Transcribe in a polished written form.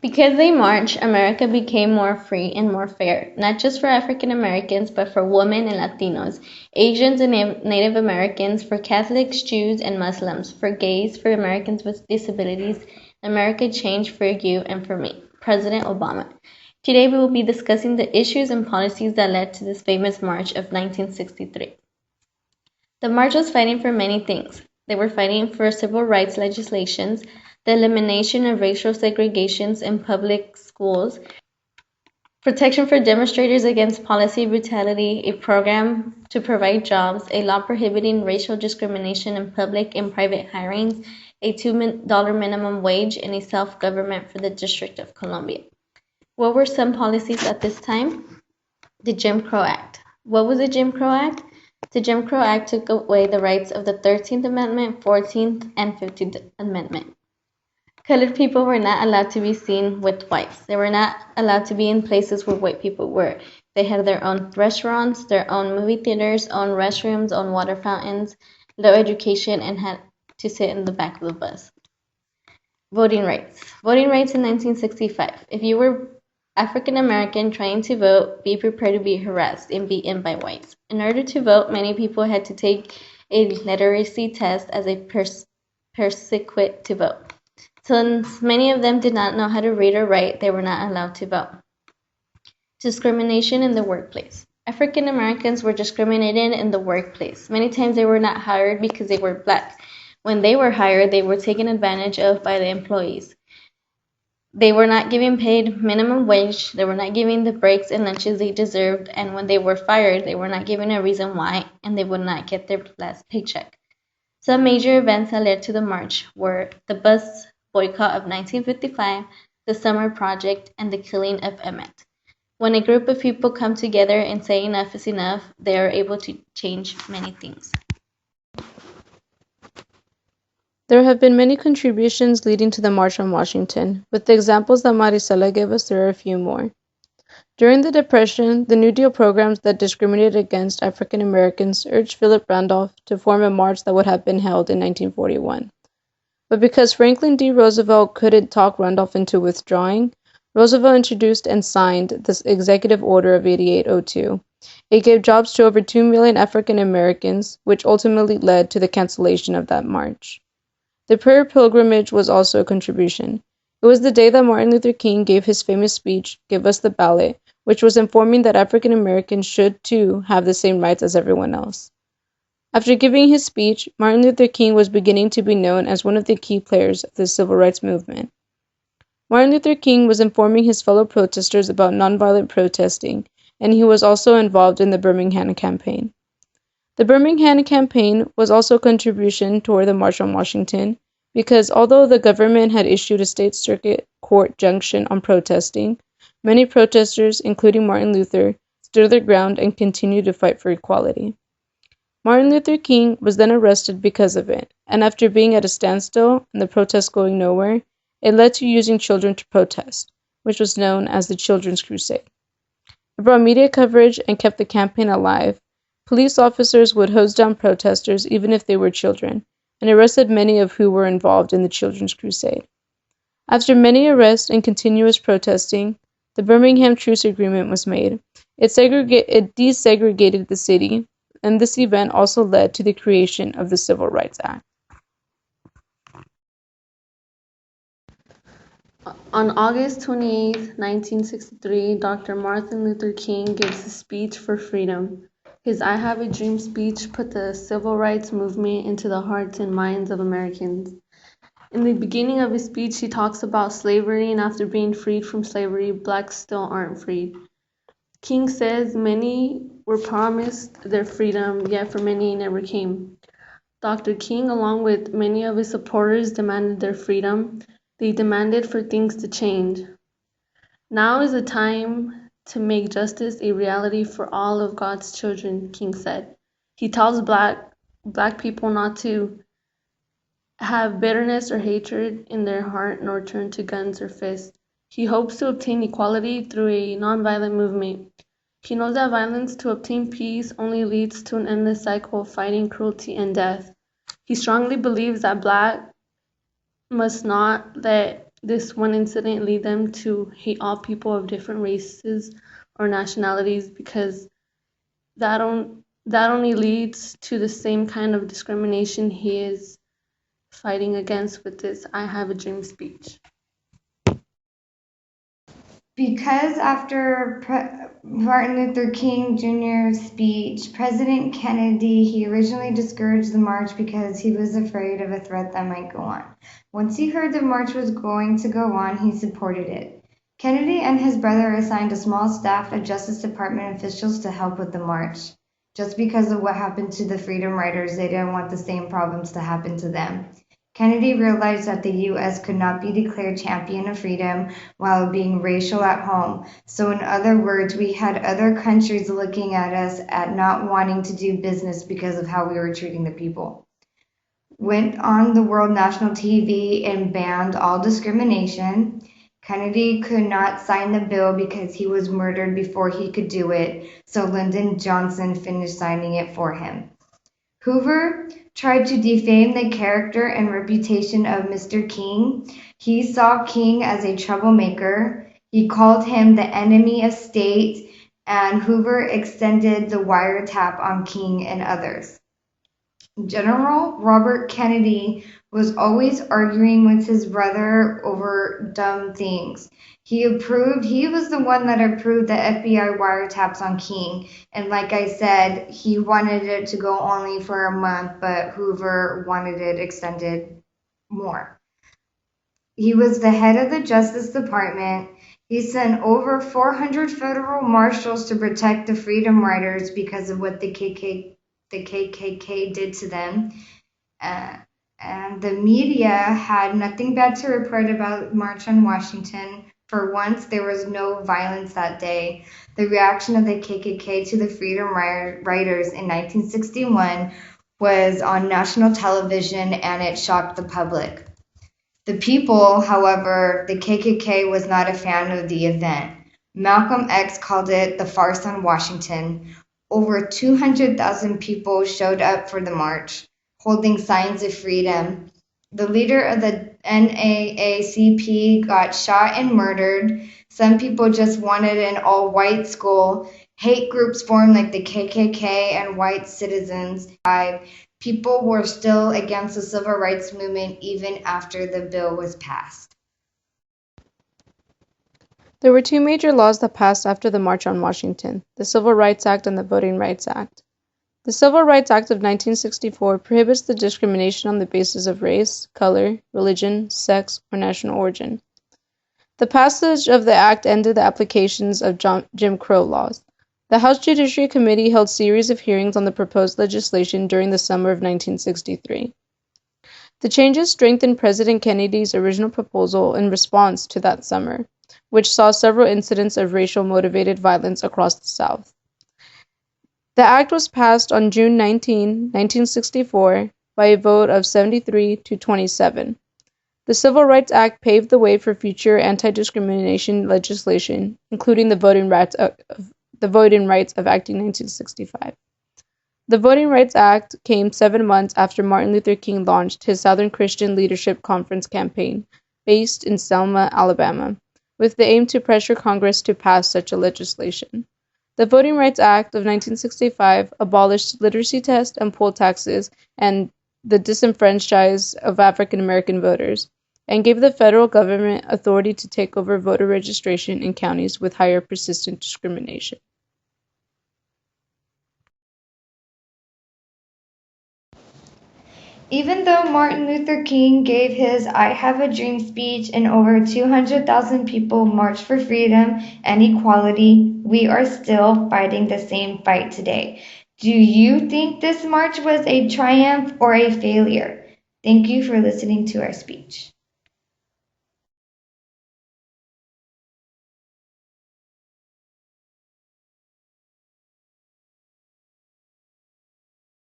Because they marched, America became more free and more fair, not just for African Americans, but for women and Latinos, Asians and Native Americans, for Catholics, Jews, and Muslims, for gays, for Americans with disabilities. America changed for you and for me. President Obama. Today we will be discussing the issues and policies that led to this famous March of 1963. The March was fighting for many things. They were fighting for civil rights legislations, the elimination of racial segregations in public schools, protection for demonstrators against policy brutality, a program to provide jobs, a law prohibiting racial discrimination in public and private hirings, a $2 minimum wage, and a self-government for the District of Columbia. What were some policies at this time? The Jim Crow Act. What was the Jim Crow Act? The Jim Crow Act took away the rights of the 13th Amendment, 14th, and 15th Amendment. Colored people were not allowed to be seen with whites. They were not allowed to be in places where white people were. They had their own restaurants, their own movie theaters, own restrooms, own water fountains, low education, and had to sit in the back of the bus. Voting rights. Voting rights in 1965. If you were African American trying to vote, be prepared to be harassed and beaten by whites. In order to vote, many people had to take a literacy test as a prerequisite to vote. Since many of them did not know how to read or write, they were not allowed to vote. Discrimination in the workplace. African Americans were discriminated in the workplace. Many times they were not hired because they were black. When they were hired, they were taken advantage of by the employees. They were not given paid minimum wage, they were not given the breaks and lunches they deserved, and when they were fired, they were not given a reason why, and they would not get their last paycheck. Some major events that led to the march were the bus boycott of 1955, the Summer Project, and the killing of Emmett. When a group of people come together and say enough is enough, they are able to change many things. There have been many contributions leading to the March on Washington. With the examples that Marisela gave us, there are a few more. During the Depression, the New Deal programs that discriminated against African Americans urged Philip Randolph to form a march that would have been held in 1941. But because Franklin D. Roosevelt couldn't talk Randolph into withdrawing, Roosevelt introduced and signed the Executive Order of 8802. It gave jobs to over 2 million African Americans, which ultimately led to the cancellation of that march. The prayer pilgrimage was also a contribution. It was the day that Martin Luther King gave his famous speech, "Give Us the Ballot," which was informing that African Americans should, too, have the same rights as everyone else. After giving his speech, Martin Luther King was beginning to be known as one of the key players of the civil rights movement. Martin Luther King was informing his fellow protesters about nonviolent protesting, and he was also involved in the Birmingham campaign. The Birmingham campaign was also a contribution toward the March on Washington, because although the government had issued a state circuit court injunction on protesting, many protesters, including Martin Luther, stood their ground and continued to fight for equality. Martin Luther King was then arrested because of it, and after being at a standstill and the protests going nowhere, it led to using children to protest, which was known as the Children's Crusade. It brought media coverage and kept the campaign alive. Police officers would hose down protesters even if they were children, and arrested many of who were involved in the Children's Crusade. After many arrests and continuous protesting, the Birmingham Truce Agreement was made. It desegregated the city, and this event also led to the creation of the Civil Rights Act. On August 28, 1963, Dr. Martin Luther King gives a speech for freedom. His I Have a Dream speech put the civil rights movement into the hearts and minds of Americans. In the beginning of his speech, he talks about slavery, and after being freed from slavery, blacks still aren't freed. King says many were promised their freedom, yet for many it never came. Dr. King, along with many of his supporters, demanded their freedom. They demanded for things to change. Now is the time to make justice a reality for all of God's children, King said. He tells black people not to have bitterness or hatred in their heart, nor turn to guns or fists. He hopes to obtain equality through a nonviolent movement. He knows that violence to obtain peace only leads to an endless cycle of fighting, cruelty, and death. He strongly believes that black must not let this one incident lead them to hate all people of different races or nationalities, because that, that only leads to the same kind of discrimination he is fighting against with this I Have a Dream speech. Because after Martin Luther King Jr.'s speech, President Kennedy, he originally discouraged the march because he was afraid of a threat that might go on. Once he heard the march was going to go on, he supported it. Kennedy and his brother assigned a small staff of Justice Department officials to help with the march. Just because of what happened to the Freedom Riders, they didn't want the same problems to happen to them. Kennedy realized that the U.S. could not be declared champion of freedom while being racial at home. So in other words, we had other countries looking at us at not wanting to do business because of how we were treating the people. Went on the world national TV and banned all discrimination. Kennedy could not sign the bill because he was murdered before he could do it, so Lyndon Johnson finished signing it for him. Hoover tried to defame the character and reputation of Mr. King. He saw King as a troublemaker. He called him the enemy of state, and Hoover extended the wiretap on King and others. General Robert Kennedy was always arguing with his brother over dumb things. He was the one that approved the FBI wiretaps on King. And like I said, he wanted it to go only for a month, but Hoover wanted it extended more. He was the head of the Justice Department. He sent over 400 federal marshals to protect the Freedom Riders because of what the KKK did to them. And the media had nothing bad to report about March on Washington. For once, there was no violence that day. The reaction of the KKK to the Freedom Riders in 1961 was on national television, and it shocked the public. The people, however, the KKK was not a fan of the event. Malcolm X called it the farce on Washington. Over 200,000 people showed up for the march, holding signs of freedom. The leader of the NAACP got shot and murdered. Some people just wanted an all-white school. Hate groups formed like the KKK and white citizens. People were still against the civil rights movement even after the bill was passed. There were two major laws that passed after the March on Washington: the Civil Rights Act and the Voting Rights Act. The Civil Rights Act of 1964 prohibits the discrimination on the basis of race, color, religion, sex, or national origin. The passage of the act ended the applications of Jim Crow laws. The House Judiciary Committee held series of hearings on the proposed legislation during the summer of 1963. The changes strengthened President Kennedy's original proposal in response to that summer, which saw several incidents of racial-motivated violence across the South. The act was passed on June 19, 1964, by a vote of 73 to 27. The Civil Rights Act paved the way for future anti-discrimination legislation, including the Voting Rights Act of 1965. The Voting Rights Act came 7 months after Martin Luther King launched his Southern Christian Leadership Conference campaign, based in Selma, Alabama, with the aim to pressure Congress to pass such a legislation. The Voting Rights Act of 1965 abolished literacy tests and poll taxes and the disenfranchisement of African American voters, and gave the federal government authority to take over voter registration in counties with higher persistent discrimination. Even though Martin Luther King gave his I Have a Dream speech and over 200,000 people marched for freedom and equality, we are still fighting the same fight today. Do you think this march was a triumph or a failure? Thank you for listening to our speech.